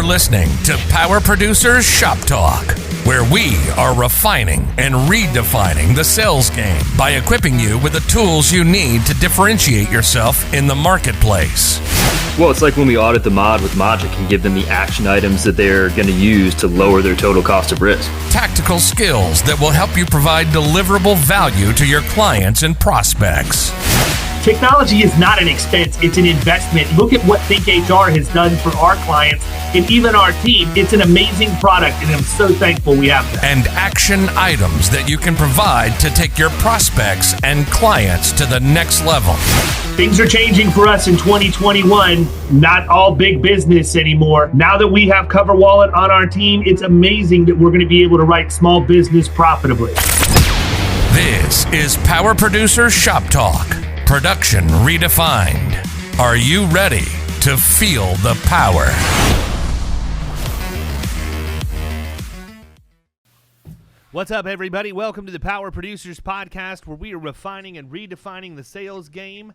listening to Power Producers Shop Talk, where we are refining and redefining the sales game by equipping you with the tools you need to differentiate yourself in the marketplace. Well, it's like when we audit the mod with Logic and give them the action items that they're going to use to lower their total cost of risk. Tactical skills that will help you provide deliverable value to your clients and prospects. Technology is not an expense, it's an investment. Look at what Think HR has done for our clients and even our team. It's an amazing product, and I'm so thankful we have that. And action items that you can provide to take your prospects and clients to the next level. Things are changing for us in 2021. Not all big business anymore. Now that we have CoverWallet on our team, it's amazing that we're going to be able to write small business profitably. This is Power Producer Shop Talk. Production redefined. Are you ready to feel the power? What's up, everybody? Welcome to the Power Producers Podcast, where we are refining and redefining the sales game.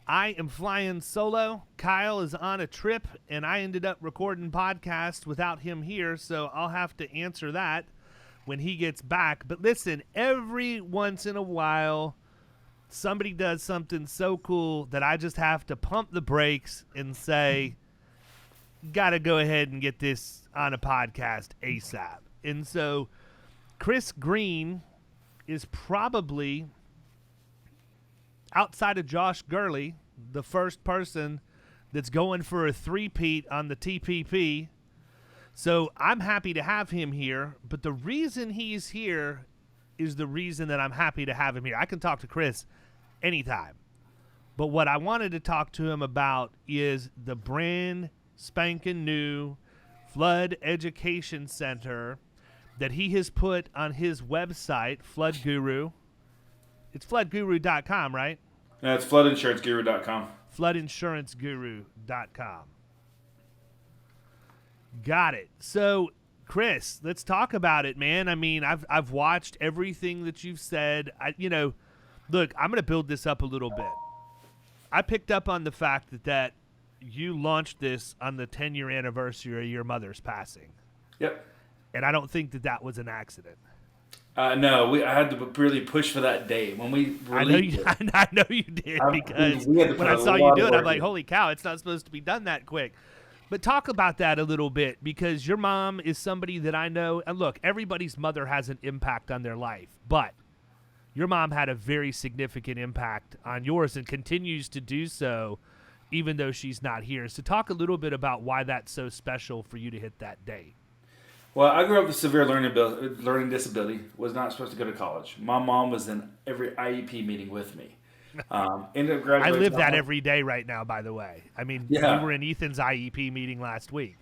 I am flying solo. Kyle is on a trip, and I ended up recording podcasts without him here, so I'll have to answer that when he gets back. But listen, every once in a while, somebody does something so cool that I just have to pump the brakes and say, gotta go ahead and get this on a podcast ASAP. And so Chris Green is probably, outside of Josh Gurley, the first person that's going for a three-peat on the TPP. So I'm happy to have him here, but the reason he's here is the reason that I'm happy to have him here. I can talk to Chris anytime, but what I wanted to talk to him about is the brand spanking new Flood Education Center that he has put on his website, Flood Guru. It's floodguru.com, right? No, it's floodinsuranceguru.com. Floodinsuranceguru.com. Got it. So, Chris, let's talk about it, man. I mean, I've watched everything that you've said. Look, I'm going to build this up a little bit. I picked up on the fact that you launched this on the 10-year anniversary of your mother's passing. Yep. And I don't think that was an accident. No, I had to really push for that date when we released it. I know you did, because when I saw you do it, I'm like, holy cow, it's not supposed to be done that quick. But talk about that a little bit, because your mom is somebody that I know. And look, everybody's mother has an impact on their life, but your mom had a very significant impact on yours and continues to do so, even though she's not here. So talk a little bit about why that's so special for you to hit that date. Well, I grew up with severe learning disability, was not supposed to go to college. My mom was in every IEP meeting with me. Ended up graduating. I live that every day right now, by the way. I mean, yeah. We were in Ethan's IEP meeting last week.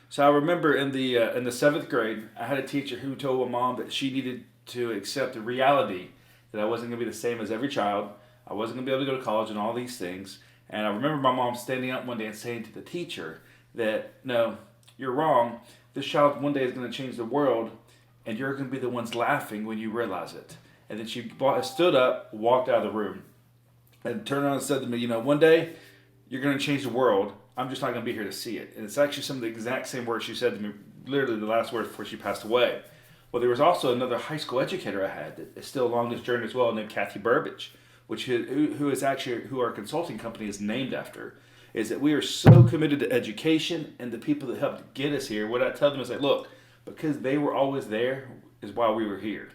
So I remember in the 7th grade, I had a teacher who told my mom that she needed to accept the reality that I wasn't going to be the same as every child. I wasn't going to be able to go to college and all these things. And I remember my mom standing up one day and saying to the teacher that, no, you're wrong. This child one day is going to change the world, and you're going to be the ones laughing when you realize it. And then she stood up, walked out of the room, and turned around and said to me, one day you're going to change the world. I'm just not going to be here to see it. And it's actually some of the exact same words she said to me, literally the last words before she passed away. Well, there was also another high school educator I had that is still along this journey as well, named Kathy Burbage, who our consulting company is named after. Is that we are so committed to education, and the people that helped get us here, what I tell them is like, look, because they were always there is why we were here.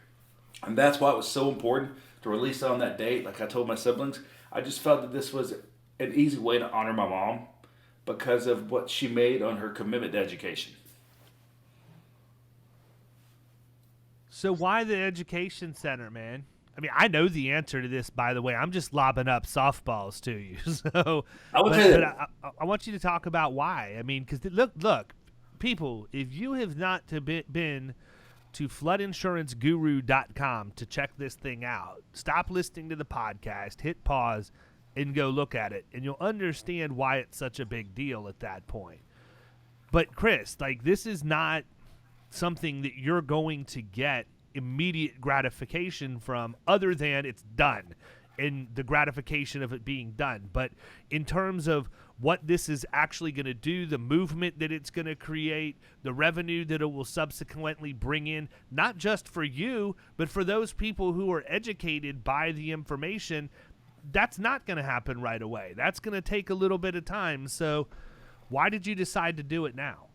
And that's why it was so important to release it on that date. Like I told my siblings, I just felt that this was an easy way to honor my mom because of what she made on her commitment to education. So why the education center, man? I mean, I know the answer to this, by the way. I'm just lobbing up softballs to you. So I want you to talk about why. I mean, because look, people, if you have not been to floodinsuranceguru.com to check this thing out, stop listening to the podcast, hit pause, and go look at it, and you'll understand why it's such a big deal at that point. But Chris, this is not something that you're going to get immediate gratification from, other than it's done. and the gratification of it being done. But in terms of what this is actually going to do, the movement that it's going to create, the revenue that it will subsequently bring in, not just for you, but for those people who are educated by the information, that's not going to happen right away. That's going to take a little bit of time. So why did you decide to do it now?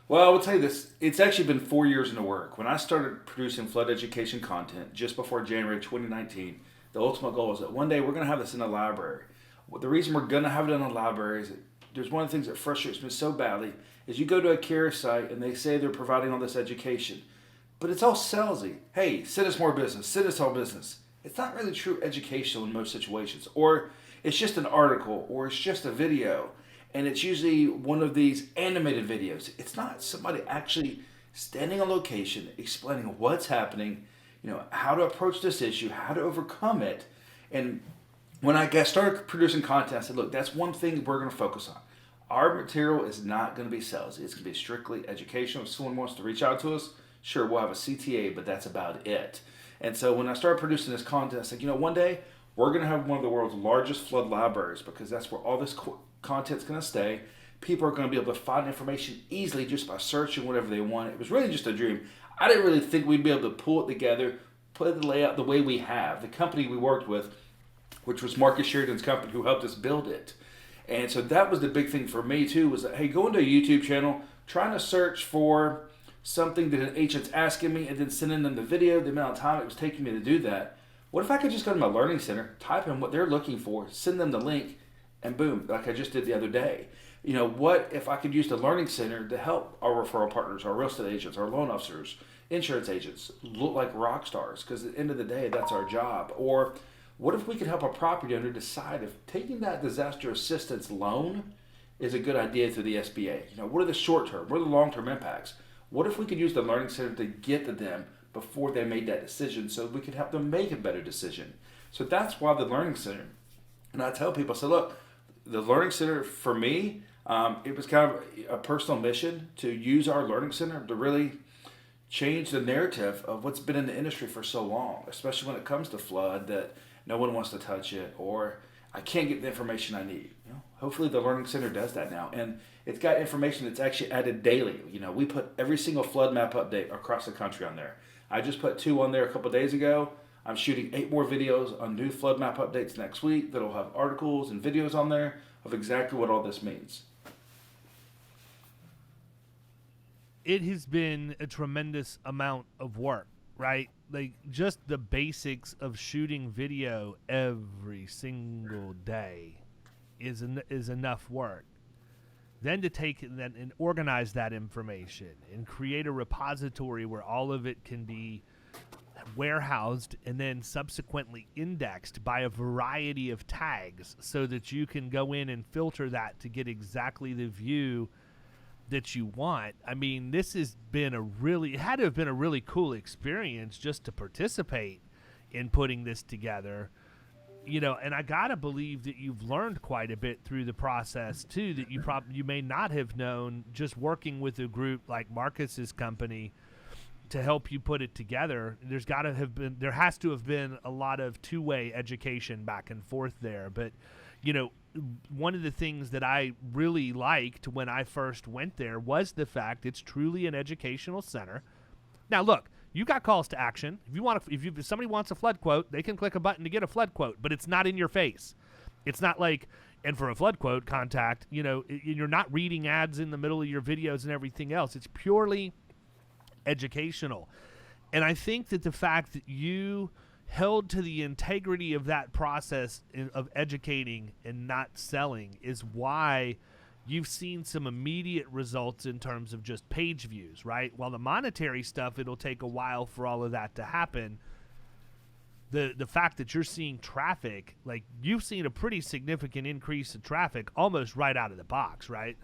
Well, I will tell you this. It's actually been 4 years in the work. When I started producing flood education content just before January 2019, the ultimate goal is that one day we're going to have this in a library. Well, the reason we're going to have it in a library is that there's one of the things that frustrates me so badly is you go to a carrier site and they say they're providing all this education, but it's all salesy. Hey, send us more business. Send us all business. It's not really true educational in most situations. Or it's just an article, or it's just a video. And it's usually one of these animated videos. It's not somebody actually standing on location, explaining what's happening, how to approach this issue, how to overcome it. And when I started producing content, I said, look, that's one thing we're going to focus on. Our material is not going to be salesy. It's going to be strictly educational. If someone wants to reach out to us, sure, we'll have a CTA, but that's about it. And so when I started producing this content, I said, one day we're going to have one of the world's largest flood libraries, because that's where all this content's going to stay. People are going to be able to find information easily just by searching whatever they want. It was really just a dream. I didn't really think we'd be able to pull it together, put the layout the way we have. The company we worked with, which was Marcus Sheridan's company, who helped us build it. And so that was the big thing for me too, was that, hey, go into a YouTube channel, trying to search for something that an agent's asking me, and then sending them the video, the amount of time it was taking me to do that. What if I could just go to my learning center, type in what they're looking for, send them the link, and boom, like I just did the other day. What if I could use the learning center to help our referral partners, our real estate agents, our loan officers, insurance agents look like rock stars? Because at the end of the day, that's our job. Or what if we could help a property owner decide if taking that disaster assistance loan is a good idea through the SBA? What are the short-term, what are the long-term impacts? What if we could use the learning center to get to them before they made that decision, so we could help them make a better decision? So that's why the learning center. And I tell people, I say, look, the learning center for me, it was kind of a personal mission to use our learning center to really change the narrative of what's been in the industry for so long, especially when it comes to flood, that no one wants to touch it, or I can't get the information I need. Hopefully the learning center does that now, and it's got information that's actually added daily. We put every single flood map update across the country on there. I just put 2 on there a couple days ago. I'm shooting 8 more videos on new flood map updates next week that'll have articles and videos on there of exactly what all this means. It has been a tremendous amount of work, right? Like, just the basics of shooting video every single day is enough work. Then to take that and organize that information and create a repository where all of it can be warehoused and then subsequently indexed by a variety of tags, so that you can go in and filter that to get exactly the view that you want. I mean, this has been it had to have been a really cool experience just to participate in putting this together. And I gotta believe that you've learned quite a bit through the process too, that you may not have known just working with a group like Marcus's company to help you put it together. There has to have been a lot of two-way education back and forth there. But one of the things that I really liked when I first went there was the fact it's truly an educational center. Now, look, you got calls to action. If somebody wants a flood quote, they can click a button to get a flood quote, but it's not in your face. It's not like, and for a flood quote, contact, you're not reading ads in the middle of your videos and everything else. It's purely educational. And I think that the fact that you held to the integrity of that process of educating and not selling is why you've seen some immediate results in terms of just page views, right? While the monetary stuff, it'll take a while for all of that to happen. The fact that you're seeing traffic, like you've seen a pretty significant increase in traffic almost right out of the box, right?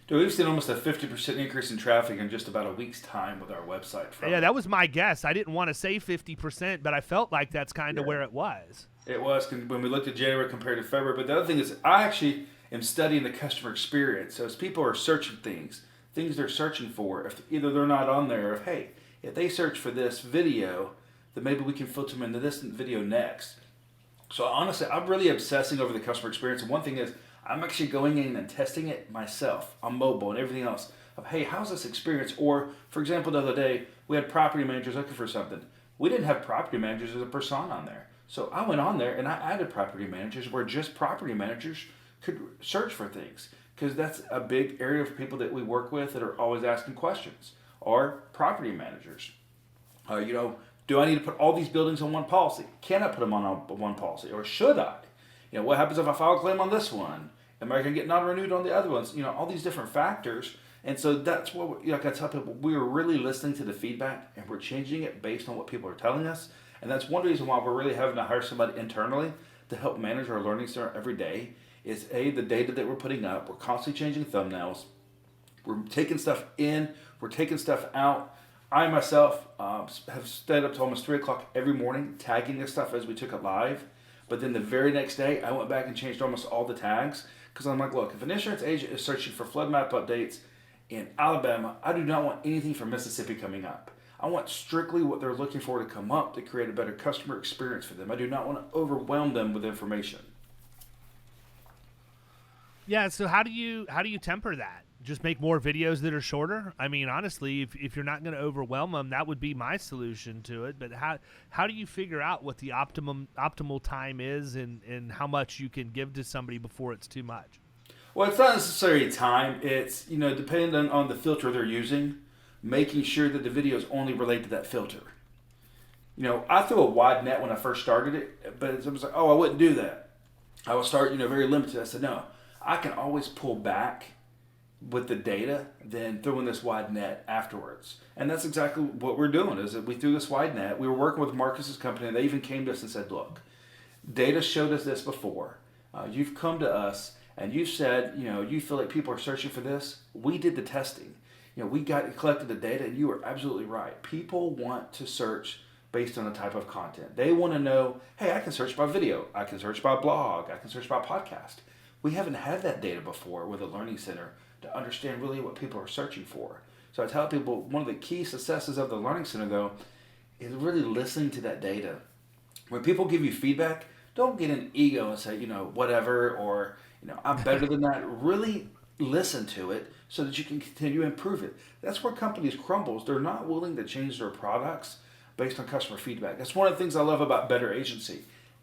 Dude, we've seen almost a 50% increase in traffic in just about a week's time with our website. Yeah, that was my guess. I didn't want to say 50%, but I felt like that's kind of where it was. It was when we looked at January compared to February. But the other thing is, I actually am studying the customer experience. So as people are searching things they're searching for, if either they're not on there, or if they search for this video, then maybe we can filter them into this video next. So honestly, I'm really obsessing over the customer experience. And one thing is, I'm actually going in and testing it myself on mobile and everything else. Of hey, how's this experience? Or for example, the other day we had property managers looking for something. We didn't have property managers as a persona on there. So I went on there and I added property managers where just property managers could search for things, because that's a big area of people that we work with that are always asking questions. Or property managers. Do I need to put all these buildings on one policy? Can I put them on one policy, or should I? What happens if I file a claim on this one? Am I going to get non-renewed on the other ones? All these different factors. And so that's what, like I tell people, we are really listening to the feedback and we're changing it based on what people are telling us. And that's one reason why we're really having to hire somebody internally to help manage our learning center every day. Is the data that we're putting up. We're constantly changing thumbnails. We're taking stuff in. We're taking stuff out. I myself have stayed up to almost 3 o'clock every morning tagging this stuff as we took it live. But then the very next day, I went back and changed almost all the tags, because I'm like, look, if an insurance agent is searching for flood map updates in Alabama, I do not want anything from Mississippi coming up. I want strictly what they're looking for to come up to create a better customer experience for them. I do not want to overwhelm them with information. Yeah, so how do you temper that? Just make more videos that are shorter? I mean, honestly, if you're not going to overwhelm them, that would be my solution to it. But how do you figure out what the optimal time is and how much you can give to somebody before it's too much? Well, it's not necessarily time. It's, depending on the filter they're using, making sure that the videos only relate to that filter. I threw a wide net when I first started it, but it was like, I wouldn't do that. I would start, very limited. I said, no, I can always pull back with the data than throwing this wide net afterwards. And that's exactly what we're doing, is that we threw this wide net. We were working with Marcus's company, and they even came to us and said, look, data showed us this before. You've come to us, and you said, you feel like people are searching for this. We did the testing. We collected the data, and you were absolutely right. People want to search based on the type of content. They want to know, hey, I can search by video. I can search by blog. I can search by podcast. We haven't had that data before with a learning center to understand really what people are searching for. So I tell people, one of the key successes of the learning center, though, is really listening to that data. When people give you feedback, don't get an ego and say, whatever, or, I'm better than that. Really listen to it so that you can continue to improve it. That's where companies crumble. They're not willing to change their products based on customer feedback. That's one of the things I love about Better Agency.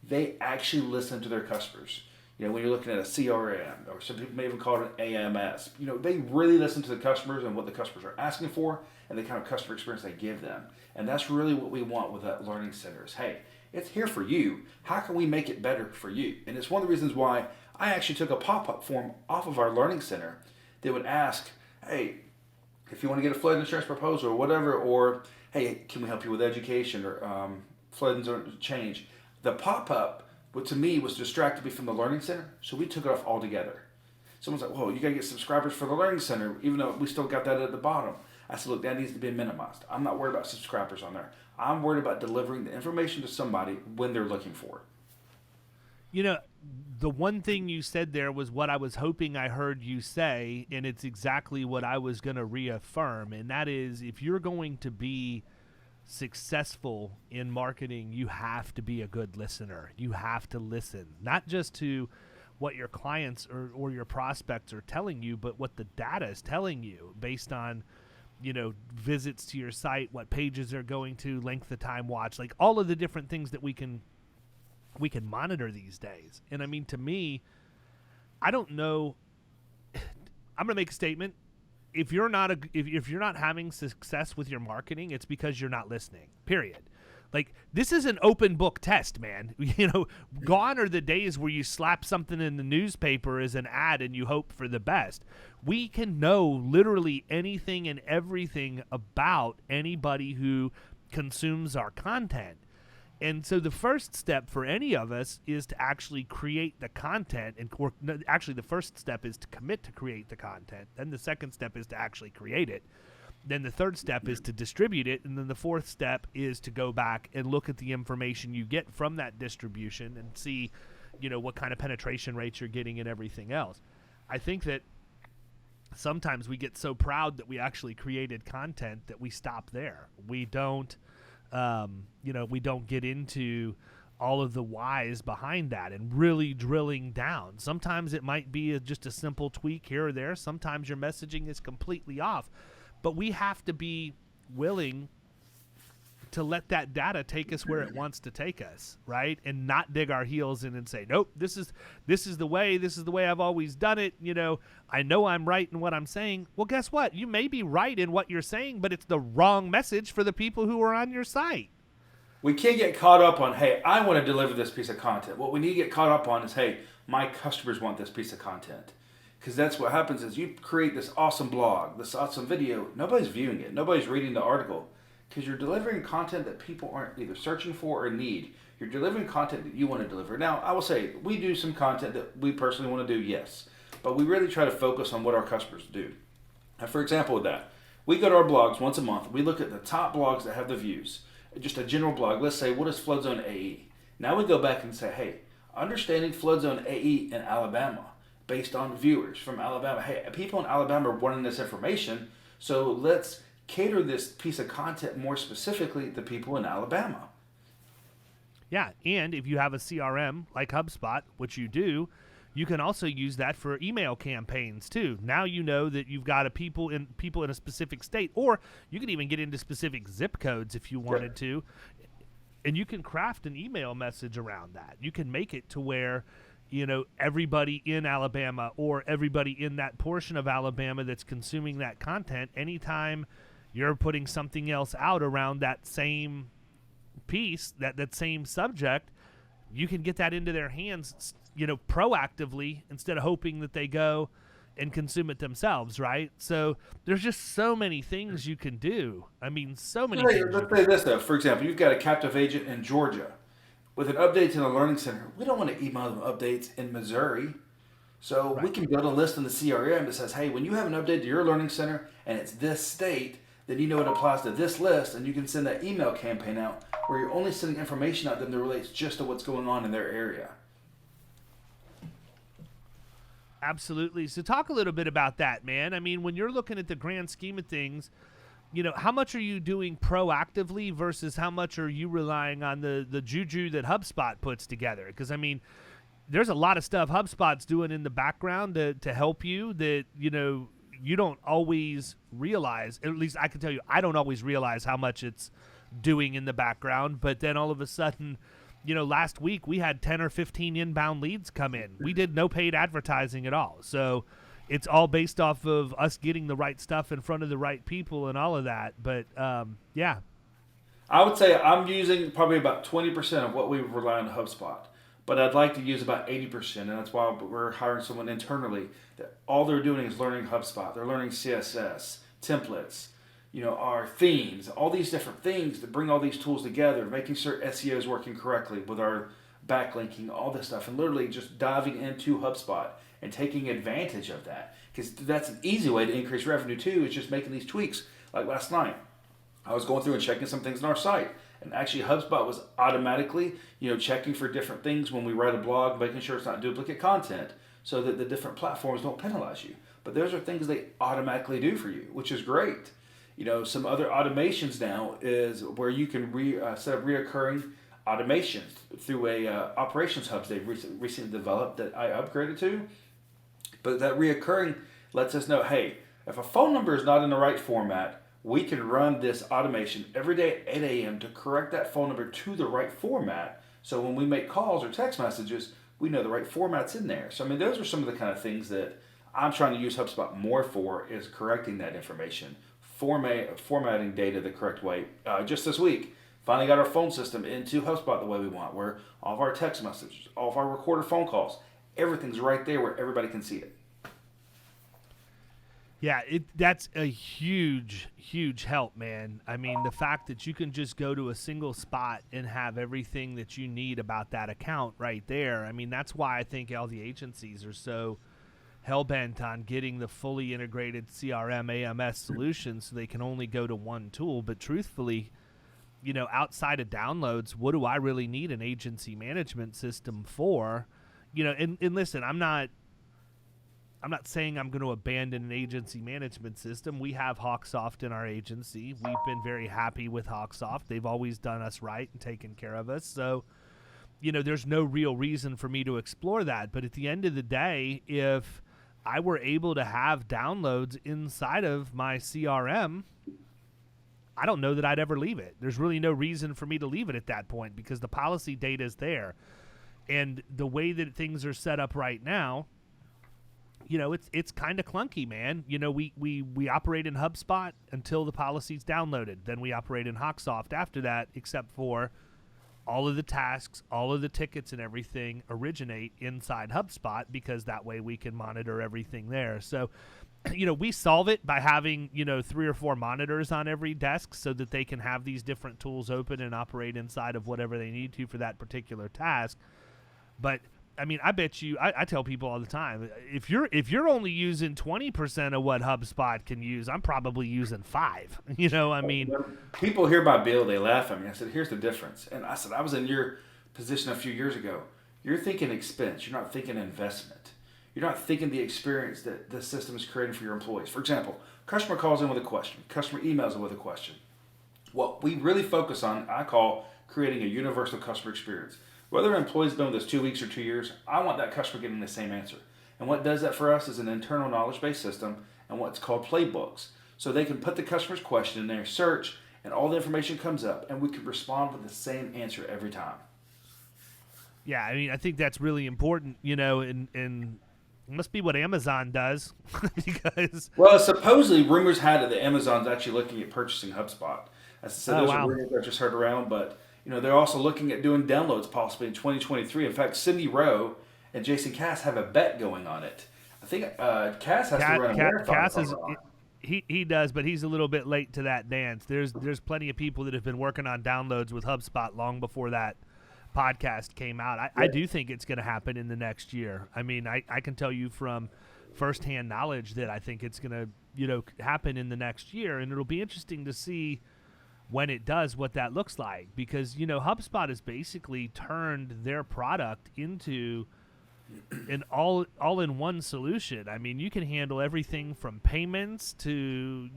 They actually listen to their customers. When you're looking at a CRM, or some people may even call it an AMS, they really listen to the customers and what the customers are asking for and the kind of customer experience they give them. And that's really what we want with that learning center is, hey, it's here for you. How can we make it better for you? And it's one of the reasons why I actually took a pop-up form off of our learning center that would ask, hey, if you want to get a flood insurance proposal or whatever, or hey, can we help you with education or flood insurance change? The pop-up, what to me was distracted me from the learning center, so we took it off altogether. Someone's like, whoa, you got to get subscribers for the learning center, even though we still got that at the bottom. I said, look, that needs to be minimized. I'm not worried about subscribers on there. I'm worried about delivering the information to somebody when they're looking for it. The one thing you said there was what I was hoping I heard you say, and it's exactly what I was going to reaffirm, and that is, if you're going to be successful in marketing, you have to be a good listener. You have to listen, not just to what your clients or your prospects are telling you, but what the data is telling you based on, visits to your site, what pages they're going to, length of time watch, like all of the different things that we can monitor these days. And I mean, to me, I don't know. I'm going to make a statement. If you're not having success with your marketing, it's because you're not listening. Period. Like, this is an open book test, man. Gone are the days where you slap something in the newspaper as an ad and you hope for the best. We can know literally anything and everything about anybody who consumes our content. And so the first step for any of us is to actually create the content, actually the first step is to commit to create the content. Then the second step is to actually create it. Then the third step is to distribute it. And then the fourth step is to go back and look at the information you get from that distribution and see, what kind of penetration rates you're getting and everything else. I think that sometimes we get so proud that we actually created content that we stop there. We don't, we don't get into all of the whys behind that and really drilling down. Sometimes it might be just a simple tweak here or there. Sometimes your messaging is completely off. But we have to be willing to let that data take us where it wants to take us, right? And not dig our heels in and say, nope, this is the way I've always done it. I know I'm right in what I'm saying. Well, guess what? You may be right in what you're saying, but it's the wrong message for the people who are on your site. We can't get caught up on, hey, I want to deliver this piece of content. What we need to get caught up on is, hey, my customers want this piece of content. Because that's what happens is you create this awesome blog, this awesome video. Nobody's viewing it. Nobody's reading the article. Because you're delivering content that people aren't either searching for or need. You're delivering content that you want to deliver. Now, I will say, we do some content that we personally want to do, yes. But we really try to focus on what our customers do. And for example with that, we go to our blogs once a month. We look at the top blogs that have the views. Just a general blog. Let's say, what is flood zone AE? Now we go back and say, hey, understanding flood zone AE in Alabama based on viewers from Alabama. Hey, people in Alabama are wanting this information, so let's cater this piece of content more specifically to people in Alabama. Yeah, and if you have a CRM like HubSpot, which you do, you can also use that for email campaigns too. Now you know that you've got people in a specific state, or you can even get into specific zip codes if you wanted to, and you can craft an email message around that. You can make it to where everybody in Alabama or everybody in that portion of Alabama that's consuming that content, anytime you're putting something else out around that same piece, that same subject, you can get that into their hands, proactively instead of hoping that they go and consume it themselves, right? So there's just so many things you can do. I mean, so many things. Let's say this, though. For example, you've got a captive agent in Georgia with an update to the Learning Center. We don't want to email them updates in Missouri. So we can build a list in the CRM that says, hey, when you have an update to your Learning Center and it's this state, then you know it applies to this list, and you can send that email campaign out where you're only sending information out to them that relates just to what's going on in their area. Absolutely. So talk a little bit about that, man. I mean, when you're looking at the grand scheme of things, how much are you doing proactively versus how much are you relying on the juju that HubSpot puts together? Because, I mean, there's a lot of stuff HubSpot's doing in the background to help you that, you don't always realize. At least I can tell you, I don't always realize how much it's doing in the background. But then all of a sudden, last week we had 10 or 15 inbound leads come in. We did no paid advertising at all. So it's all based off of us getting the right stuff in front of the right people and all of that. But, yeah. I would say I'm using probably about 20% of what we rely on HubSpot. But I'd like to use about 80%, and that's why we're hiring someone internally that all they're doing is learning HubSpot. They're learning CSS, templates, our themes, all these different things to bring all these tools together, making sure SEO is working correctly with our backlinking, all this stuff, and literally just diving into HubSpot and taking advantage of that. Because that's an easy way to increase revenue too, is just making these tweaks. Like last night, I was going through and checking some things on our site. And actually, HubSpot was automatically, checking for different things when we write a blog, making sure it's not duplicate content, so that the different platforms don't penalize you. But those are things they automatically do for you, which is great. Some other automations now is where you can set up reoccurring automations through a operations hubs they've recently developed that I upgraded to. But that reoccurring lets us know, hey, if a phone number is not in the right format, we can run this automation every day at 8 a.m. to correct that phone number to the right format. So when we make calls or text messages, we know the right format's in there. So, I mean, those are some of the kind of things that I'm trying to use HubSpot more for, is correcting that information, formatting data the correct way. Just this week, finally got our phone system into HubSpot the way we want, where all of our text messages, all of our recorded phone calls, everything's right there where everybody can see it. Yeah, that's a huge, huge help, man. I mean, the fact that you can just go to a single spot and have everything that you need about that account right there. I mean, that's why I think all the agencies are so hell-bent on getting the fully integrated CRM AMS solution so they can only go to one tool. But truthfully, outside of downloads, what do I really need an agency management system for? And listen, I'm not saying I'm going to abandon an agency management system. We have Hawksoft in our agency. We've been very happy with Hawksoft. They've always done us right and taken care of us. So, there's no real reason for me to explore that. But at the end of the day, if I were able to have downloads inside of my CRM, I don't know that I'd ever leave it. There's really no reason for me to leave it at that point because the policy data is there. And the way that things are set up right now, it's kind of clunky, man. We operate in HubSpot until the policy's downloaded. Then we operate in Hawksoft after that, except for all of the tasks, all of the tickets and everything originate inside HubSpot because that way we can monitor everything there. So, we solve it by having, 3 or 4 monitors on every desk so that they can have these different tools open and operate inside of whatever they need to for that particular task. But I mean, I bet you, I tell people all the time, if you're only using 20% of what HubSpot can use, I'm probably using 5. People hear my bill, they laugh at me. I said, here's the difference. And I said, I was in your position a few years ago. You're thinking expense. You're not thinking investment. You're not thinking the experience that the system is creating for your employees. For example, customer calls in with a question. Customer emails in with a question. What we really focus on, I call creating a universal customer experience. Whether an employee's been with us 2 weeks or 2 years, I want that customer getting the same answer. And what does that for us is an internal knowledge-based system and what's called playbooks. So they can put the customer's question in their search and all the information comes up and we can respond with the same answer every time. Yeah, I think that's really important, and it must be what Amazon does because... Well, supposedly rumors had it that Amazon's actually looking at purchasing HubSpot. As I said, those are rumors I just heard around, but they're also looking at doing downloads possibly in 2023. In fact, Cindy Rowe and Jason Cass have a bet going on it. I think Cass has to run a marathon. Cass he does, but he's a little bit late to that dance. There's plenty of people that have been working on downloads with HubSpot long before that podcast came out. I do think it's going to happen in the next year. I mean, I can tell you from firsthand knowledge that I think it's going to happen in the next year, and it'll be interesting to see when it does what that looks like because HubSpot has basically turned their product into an all-in-one solution. I mean, you can handle everything from payments to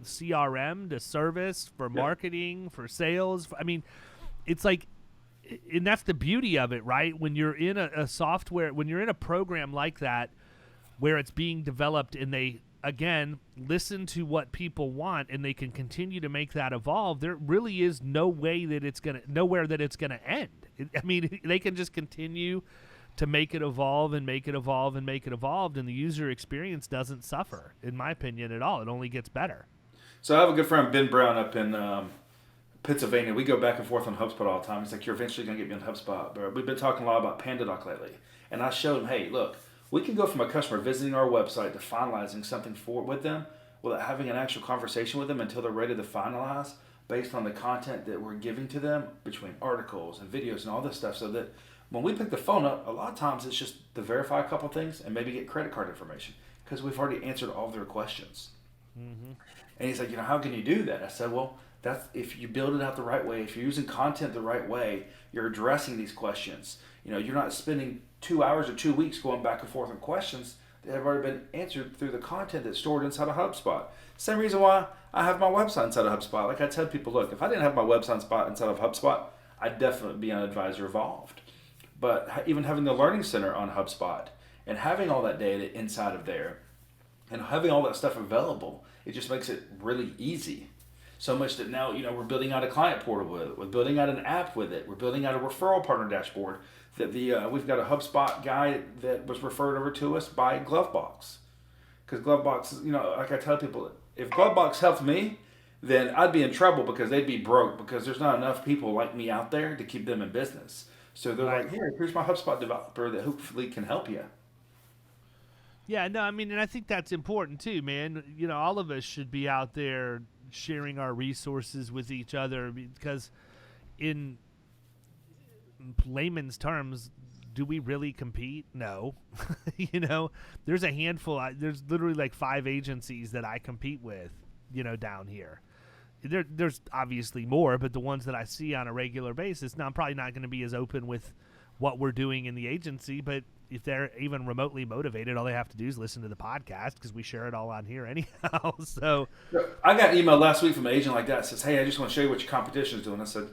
CRM to service for marketing, for sales. I mean, it's like, and that's the beauty of it, right? When you're in a software, when you're in a program like that where it's being developed and they again listen to what people want and they can continue to make that evolve, there really is nowhere that it's gonna end. They can just continue to make it evolve and make it evolve and make it evolve, and the user experience doesn't suffer, in my opinion, at all. It only gets better. So I have a good friend, Ben Brown, up in Pennsylvania. We go back and forth on HubSpot all the time. He's like, you're eventually going to get me on HubSpot. But we've been talking a lot about Pandadoc lately. And I showed him, hey, look, we can go from a customer visiting our website to finalizing something with them without having an actual conversation with them until they're ready to finalize based on the content that we're giving to them between articles and videos and all this stuff, so that when we pick the phone up, a lot of times it's just to verify a couple things and maybe get credit card information because we've already answered all their questions. Mm-hmm. And he's like, how can you do that? I said, well, that's if you build it out the right way, if you're using content the right way, you're addressing these questions. You're not spending 2 hours or 2 weeks going back and forth on questions that have already been answered through the content that's stored inside of HubSpot. Same reason why I have my website inside of HubSpot. Like I tell people, look, if I didn't have my website inside of HubSpot, I'd definitely be on Advisor Evolved. But even having the Learning Center on HubSpot and having all that data inside of there and having all that stuff available, it just makes it really easy. So much that now, we're building out a client portal with it. We're building out an app with it. We're building out a referral partner dashboard. That we've got a HubSpot guy that was referred over to us by Glovebox. Because Glovebox, like I tell people, if Glovebox helped me, then I'd be in trouble because they'd be broke because there's not enough people like me out there to keep them in business. So they're like, here's my HubSpot developer that hopefully can help you. Yeah, no, and I think that's important too, man. All of us should be out there sharing our resources with each other because in layman's terms, do we really compete? No. There's a handful. There's literally like 5 agencies that I compete with, down here. There's obviously more, but the ones that I see on a regular basis, now I'm probably not going to be as open with what we're doing in the agency, but if they're even remotely motivated, all they have to do is listen to the podcast because we share it all on here anyhow. So I got an email last week from an agent like that. It says, hey, I just want to show you what your competition is doing. I said,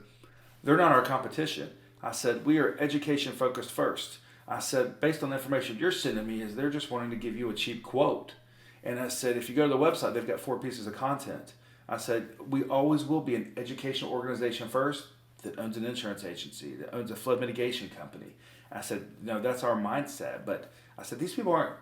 they're not our competition. I said, we are education focused first. I said, based on the information you're sending me, is they're just wanting to give you a cheap quote. And I said, if you go to the website, they've got 4 pieces of content. I said, we always will be an educational organization first that owns an insurance agency, that owns a flood mitigation company. I said, no, that's our mindset. But I said, these people aren't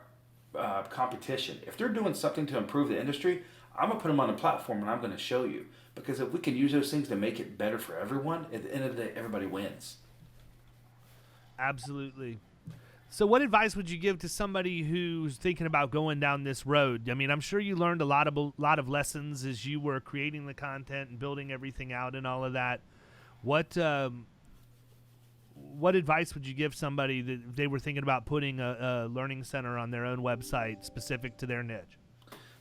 competition. If they're doing something to improve the industry, I'm going to put them on a platform and I'm going to show you. Because if we can use those things to make it better for everyone, at the end of the day, everybody wins. Absolutely. So what advice would you give to somebody who's thinking about going down this road? I mean, I'm sure you learned a lot of lessons as you were creating the content and building everything out and all of that. What advice would you give somebody that if they were thinking about putting a learning center on their own website specific to their niche?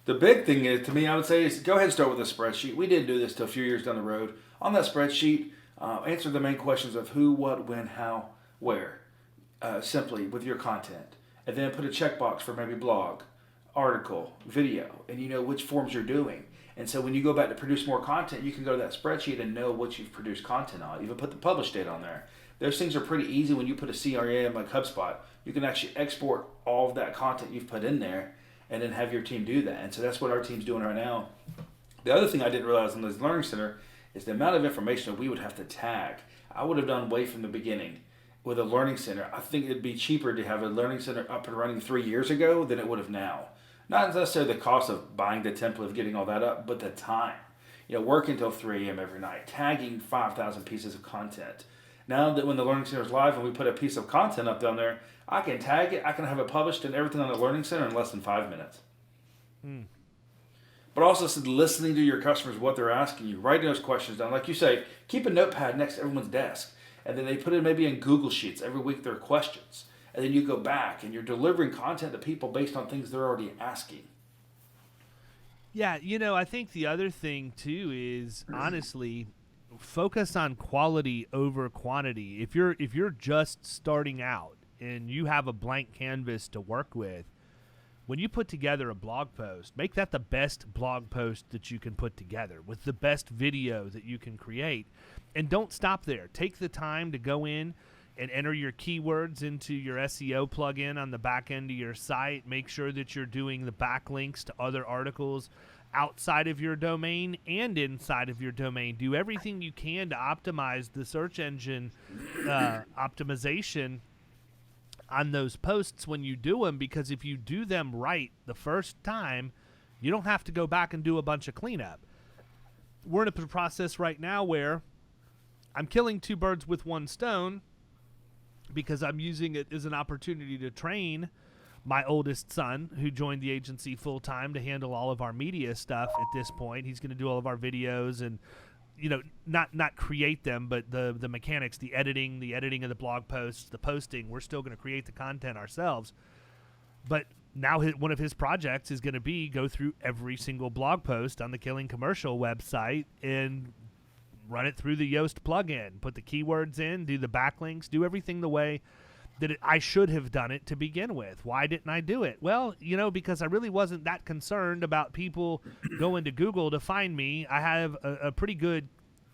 The big thing is, to me, I would say is go ahead and start with a spreadsheet. We didn't do this till a few years down the road. On that spreadsheet, answer the main questions of who, what, when, how, where. Simply with your content, and then put a checkbox for maybe blog, article, video, and you know which forms you're doing. And so when you go back to produce more content, you can go to that spreadsheet and know what you've produced content on. Even put the publish date on there. Those things are pretty easy when you put a CRM like Hubspot. You can actually export all of that content you've put in there and then have your team do that. And so that's what our team's doing right now. The other thing I didn't realize in this learning center is the amount of information that we would have to tag. I would have done way from the beginning. With a learning center, I think it'd be cheaper to have a learning center up and running 3 years ago than it would have now. Not necessarily the cost of buying the template of getting all that up, but the time. You know, working until 3 a.m. every night, tagging 5,000 pieces of content. Now that when the learning center is live and we put a piece of content up down there, I can tag it, I can have it published and everything on the learning center in less than 5 minutes. But also listening to your customers, what they're asking you, writing those questions down. Like you say, keep a notepad next to everyone's desk. And then they put it maybe in Google Sheets every week, their questions. And then you go back and you're delivering content to people based on things they're already asking. Yeah, you know, I think the other thing too is honestly focus on quality over quantity. If you're just starting out and you have a blank canvas to work with, when you put together a blog post, make that the best blog post that you can put together with the best video that you can create. And don't stop there. Take the time to go in and enter your keywords into your SEO plugin on the back end of your site. Make sure that you're doing the backlinks to other articles outside of your domain and inside of your domain. Do everything you can to optimize the search engine optimization on those posts when you do them, because if you do them right the first time, you don't have to go back and do a bunch of cleanup. We're in a process right now where I'm killing 2 birds with 1 stone because I'm using it as an opportunity to train my oldest son, who joined the agency full time, to handle all of our media stuff at this point. He's going to do all of our videos and, you know, not create them, but the mechanics, the editing of the blog posts, the posting. We're still going to create the content ourselves. But now one of his projects is going to be go through every single blog post on the Killing Commercial website and run it through the Yoast plugin, put the keywords in, do the backlinks, do everything the way that I should have done it to begin with. Why didn't I do it? Well, you know, because I really wasn't that concerned about people going to Google to find me. I have a pretty good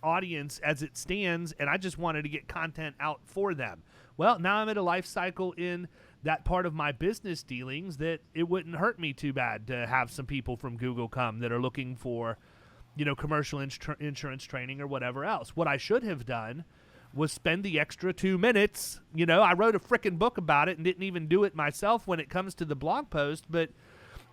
audience as it stands, and I just wanted to get content out for them. Well, now I'm at a life cycle in that part of my business dealings that it wouldn't hurt me too bad to have some people from Google come that are looking for, you know, commercial insurance training or whatever else. What I should have done was spend the extra 2 minutes. You know, I wrote a frickin' book about it and didn't even do it myself when it comes to the blog post. But,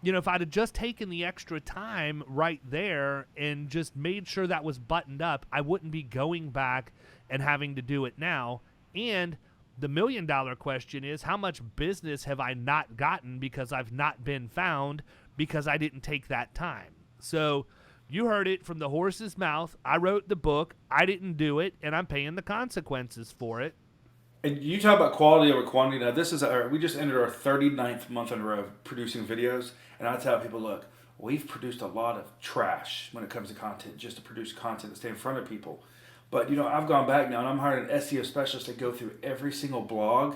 you know, if I'd have just taken the extra time right there and just made sure that was buttoned up, I wouldn't be going back and having to do it now. And the $1 million question is, how much business have I not gotten because I've not been found because I didn't take that time? So you heard it from the horse's mouth. I wrote the book. I didn't do it, and I'm paying the consequences for it. And you talk about quality over quantity. Now, we just entered our 39th month in a row of producing videos, and I tell people, look, we've produced a lot of trash when it comes to content, just to produce content to stay in front of people. But, you know, I've gone back now, and I'm hiring an SEO specialist to go through every single blog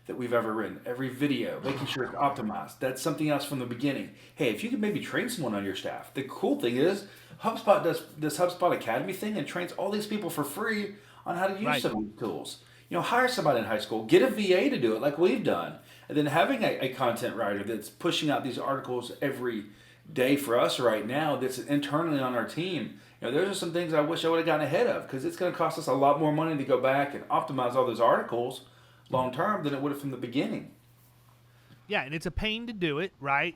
that we've ever written, every video, making sure it's optimized. That's something else from the beginning. Hey, if you could maybe train someone on your staff. The cool thing is HubSpot does this HubSpot Academy thing and trains all these people for free on how to use some of these tools. hire somebody in high school, get a VA to do it like we've done. And then having a content writer that's pushing out these articles every day for us right now that's internally on our team. Those are some things I wish I would have gotten ahead of, because it's going to cost us a lot more money to go back and optimize all those articles long term than it would have from the beginning. Yeah, and it's a pain to do it, right?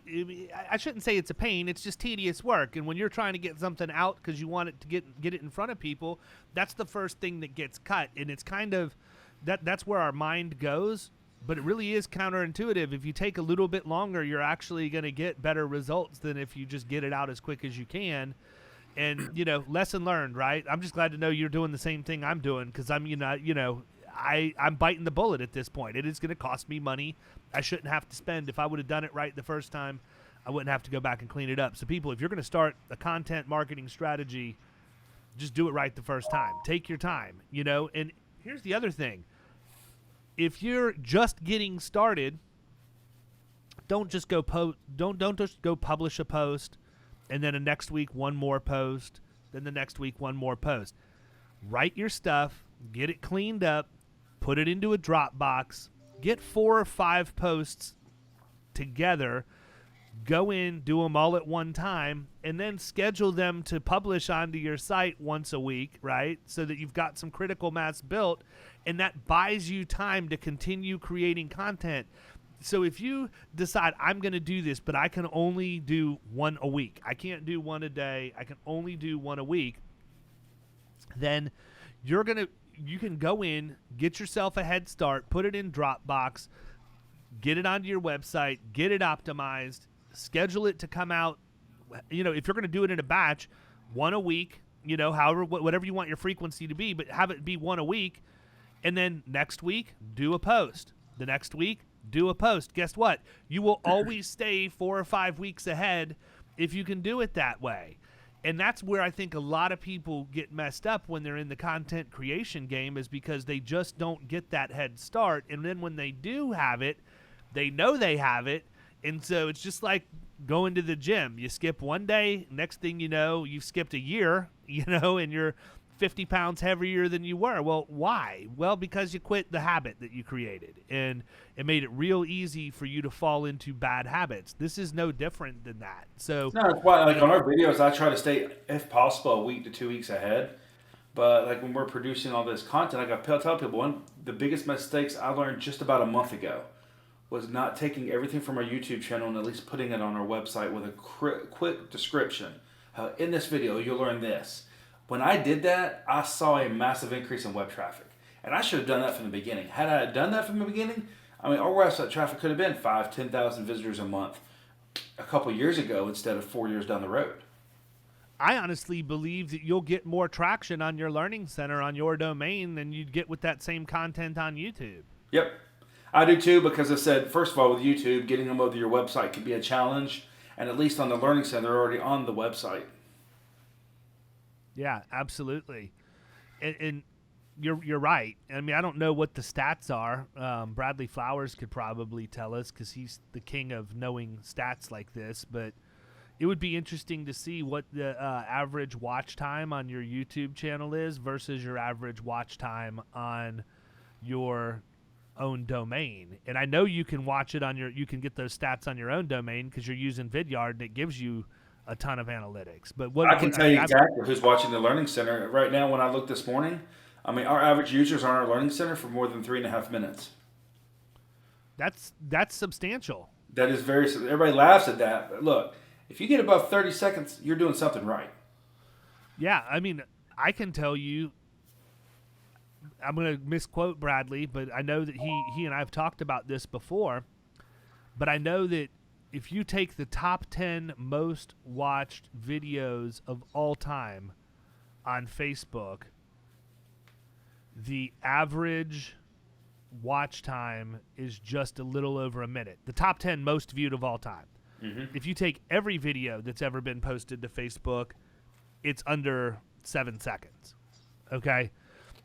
I shouldn't say it's a pain. It's just tedious work. And when you're trying to get something out because you want it to get it in front of people, that's the first thing that gets cut. And it's kind of that's where our mind goes. But it really is counterintuitive. If you take a little bit longer, you're actually going to get better results than if you just get it out as quick as you can. And, lesson learned, right? I'm just glad to know you're doing the same thing I'm doing, because I'm biting the bullet at this point. It is going to cost me money I shouldn't have to spend. If I would have done it right the first time, I wouldn't have to go back and clean it up. So people, if you're going to start a content marketing strategy, just do it right the first time. Take your time, And here's the other thing. If you're just getting started, don't just go don't just go publish a post and then the next week one more post, then the next week one more post. Write your stuff, get it cleaned up, put it into a Dropbox, get 4 or 5 posts together, go in, do them all at one time, and then schedule them to publish onto your site once a week, right? So that you've got some critical mass built, and that buys you time to continue creating content. So if you decide, I'm going to do this, but I can only do one a week, I can't do one a day, I can only do one a week, then you can go in, get yourself a head start, put it in Dropbox, get it onto your website, get it optimized, schedule it to come out. If you're going to do it in a batch, one a week, whatever you want your frequency to be, but have it be one a week. And then next week, do a post. The next week, do a post. Guess what? You will always stay 4 or 5 weeks ahead if you can do it that way. And that's where I think a lot of people get messed up when they're in the content creation game, is because they just don't get that head start. And then when they do have it, they know they have it. And so it's just like going to the gym. You skip one day, next thing you know, you've skipped a year, and you're 50 pounds heavier than you were. Well, why? Well, because you quit the habit that you created, and it made it real easy for you to fall into bad habits. This is no different than that. So no, it's why, on our videos, I try to stay, if possible, a week to 2 weeks ahead. But when we're producing all this content, I tell people, one of the biggest mistakes I learned just about a month ago was not taking everything from our YouTube channel and at least putting it on our website with a quick description. In this video, you'll learn this. When I did that, I saw a massive increase in web traffic. And I should have done that from the beginning. Had I done that from the beginning, our website traffic could have been 5,000-10,000 visitors a month a couple years ago instead of 4 years down the road. I honestly believe that you'll get more traction on your learning center on your domain than you'd get with that same content on YouTube. Yep. I do too, because I said, first of all, with YouTube, getting them over your website can be a challenge. And at least on the Learning Center, they're already on the website. Yeah, absolutely. And you're right. I mean, I don't know what the stats are. Bradley Flowers could probably tell us, because he's the king of knowing stats like this. But it would be interesting to see what the average watch time on your YouTube channel is versus your average watch time on your own domain. And I know you can watch it you can get those stats on your own domain because you're using Vidyard, and it gives you a ton of analytics. But I can tell you exactly who's watching the Learning Center right now. When I looked this morning, our average users on our Learning Center for more than 3.5 minutes. That's substantial. That is very. Everybody laughs at that, but look, if you get above 30 seconds, you're doing something right. Yeah, I can tell you, I'm going to misquote Bradley, but I know that he and I have talked about this before, but I know that if you take the top 10 most watched videos of all time on Facebook, the average watch time is just a little over a minute. The top 10 most viewed of all time. Mm-hmm. If you take every video that's ever been posted to Facebook, it's under 7 seconds. Okay?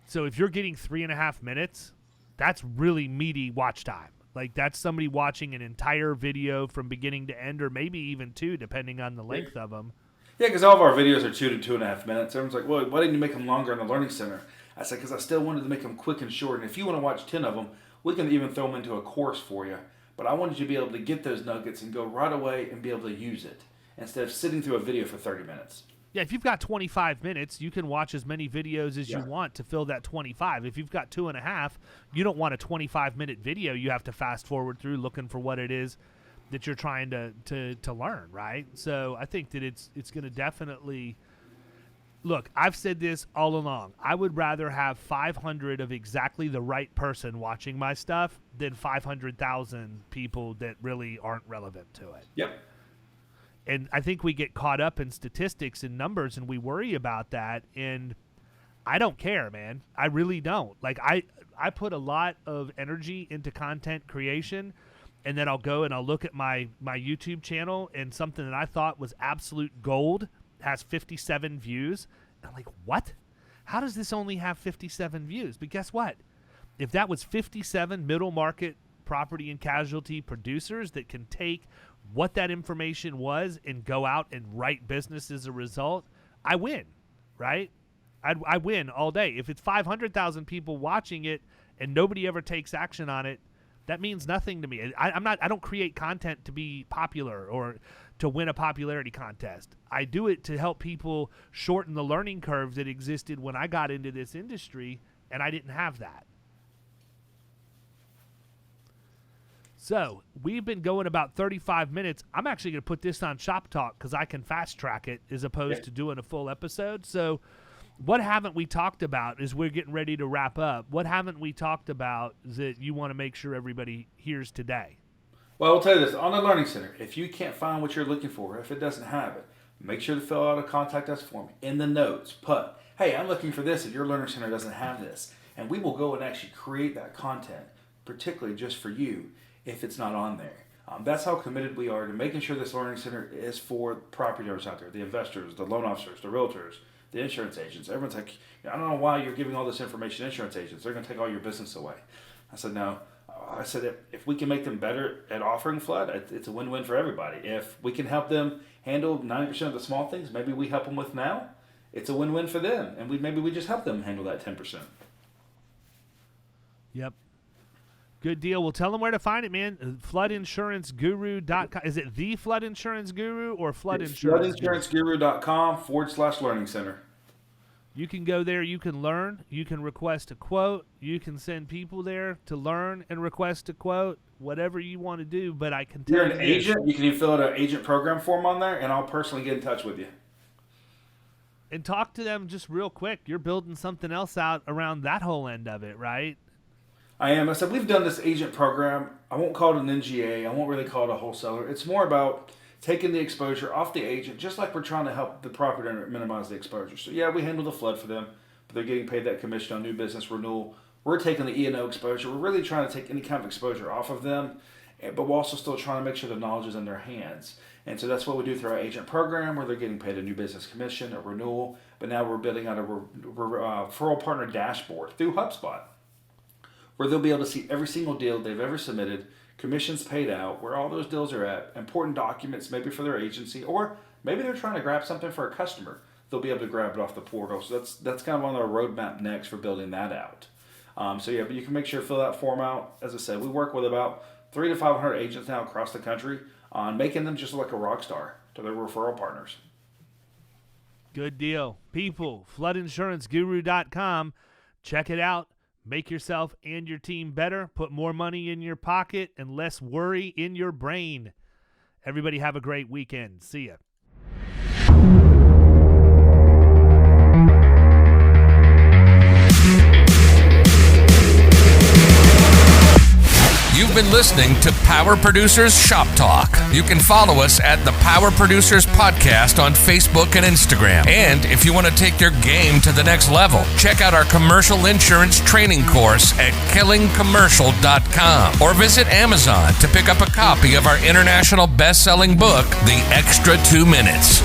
So if you're getting 3.5 minutes, that's really meaty watch time. Like, that's somebody watching an entire video from beginning to end, or maybe even 2, depending on the length of them. Yeah, because all of our videos are 2 to 2.5 minutes. Everyone's like, well, why didn't you make them longer in the Learning Center? I said, because I still wanted to make them quick and short. And if you want to watch 10 of them, we can even throw them into a course for you. But I wanted you to be able to get those nuggets and go right away and be able to use it instead of sitting through a video for 30 minutes. Yeah, if you've got 25 minutes, you can watch as many videos as you want to fill that 25. If you've got 2.5, you don't want a 25-minute video you have to fast forward through looking for what it is that you're trying to learn, right? So I think that it's going to definitely – look, I've said this all along. I would rather have 500 of exactly the right person watching my stuff than 500,000 people that really aren't relevant to it. Yep. And I think we get caught up in statistics and numbers, and we worry about that. And I don't care, man. I really don't. Like, I put a lot of energy into content creation, and then I'll go and I'll look at my YouTube channel, and something that I thought was absolute gold has 57 views. And I'm like, what? How does this only have 57 views? But guess what? If that was 57 middle market property and casualty producers that can take what that information was and go out and write business as a result, I win, right? I win all day. If it's 500,000 people watching it and nobody ever takes action on it, that means nothing to me. I don't create content to be popular or to win a popularity contest. I do it to help people shorten the learning curve that existed when I got into this industry, and I didn't have that. So we've been going about 35 minutes. I'm actually going to put this on Shop Talk because I can fast track it as opposed to doing a full episode. So what haven't we talked about as we're getting ready to wrap up? What haven't we talked about that you want to make sure everybody hears today? Well, I'll tell you this. On the Learning Center, if you can't find what you're looking for, if it doesn't have it, make sure to fill out a contact us form. In the notes, put, hey, I'm looking for this if your Learning Center doesn't have this. And we will go and actually create that content, particularly just for you, if it's not on there. That's how committed we are to making sure this Learning Center is for property owners out there, the investors, the loan officers, the realtors, the insurance agents. Everyone's like, I don't know why you're giving all this information to insurance agents. They're going to take all your business away. I said, no. I said, if we can make them better at offering flood, it's a win-win for everybody. If we can help them handle 90% of the small things maybe we help them with now, it's a win-win for them. And maybe we just help them handle that 10%. Yep. Good deal. Well, tell them where to find it, man. Floodinsuranceguru.com. Is it the Flood Insurance Guru or Flood Insurance? Floodinsuranceguru.com/learning center. You can go there. You can learn. You can request a quote. You can send people there to learn and request a quote. Whatever you want to do. But I can tell you, you're an agent. You can even fill out an agent program form on there, and I'll personally get in touch with you. And talk to them just real quick. You're building something else out around that whole end of it, right? I am. I said, we've done this agent program. I won't call it an NGA. I won't really call it a wholesaler. It's more about taking the exposure off the agent, just like we're trying to help the property owner minimize the exposure. So, yeah, we handle the flood for them, but they're getting paid that commission on new business renewal. We're taking the E&O exposure. We're really trying to take any kind of exposure off of them, but we're also still trying to make sure the knowledge is in their hands. And so that's what we do through our agent program, where they're getting paid a new business commission, a renewal, but now we're building out a referral partner dashboard through Hubspot, where they'll be able to see every single deal they've ever submitted, commissions paid out, where all those deals are at, important documents maybe for their agency, or maybe they're trying to grab something for a customer. They'll be able to grab it off the portal. So that's kind of on our roadmap next for building that out. But you can make sure to fill that form out. As I said, we work with about 300 to 500 agents now across the country on making them just like a rock star to their referral partners. Good deal. People, floodinsuranceguru.com. Check it out. Make yourself and your team better. Put more money in your pocket and less worry in your brain. Everybody have a great weekend. See ya. You've been listening to Power Producers Shop Talk. You can follow us at the Power Producers Podcast on Facebook and Instagram. And if you want to take your game to the next level, check out our commercial insurance training course at killingcommercial.com or visit Amazon to pick up a copy of our international best-selling book, The Extra 2 Minutes.